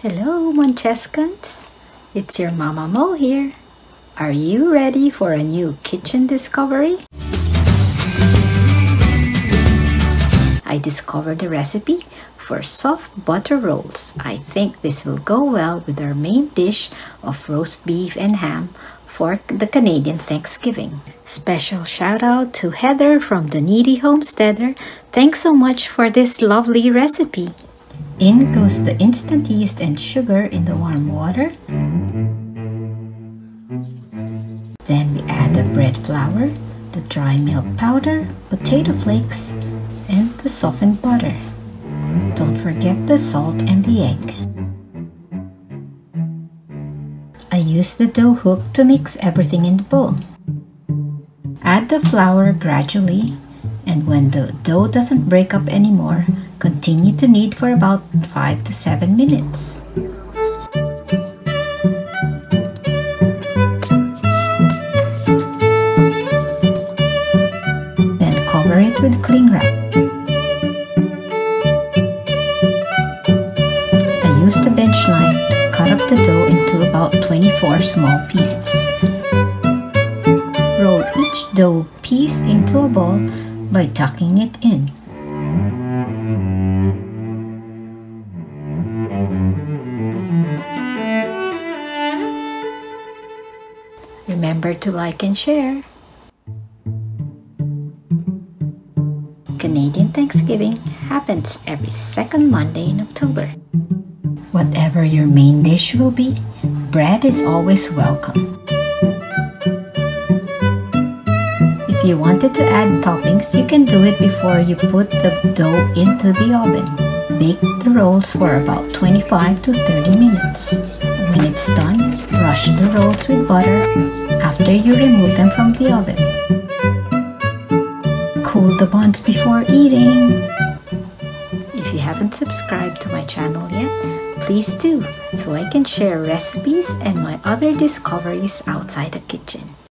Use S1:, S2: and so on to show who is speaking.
S1: Hello, Moncescans! It's your Mama Mo here. Are you ready for a new kitchen discovery? I discovered a recipe for soft butter rolls. I think this will go well with our main dish of roast beef and ham for the Canadian Thanksgiving. Special shout out to Heather from the Needy Homesteader. Thanks so much for this lovely recipe. In goes the instant yeast and sugar in the warm water. Then we add the bread flour, the dry milk powder, potato flakes, and the softened butter. Don't forget the salt and the egg. I use the dough hook to mix everything in the bowl. Add the flour gradually, and when the dough doesn't break up anymore, continue to knead for about 5 to 7 minutes. Then cover it with cling wrap. I used a bench knife to cut up the dough into about 24 small pieces. Roll each dough piece into a ball by tucking it in. Remember to like and share. Canadian Thanksgiving happens every second Monday in October. Whatever your main dish will be, bread is always welcome. If you wanted to add toppings, you can do it before you put the dough into the oven. Bake the rolls for about 25 to 30 minutes. When it's done, brush the rolls with butter after you remove them from the oven. Cool the buns before eating. If you haven't subscribed to my channel yet, please do, so I can share recipes and my other discoveries outside the kitchen.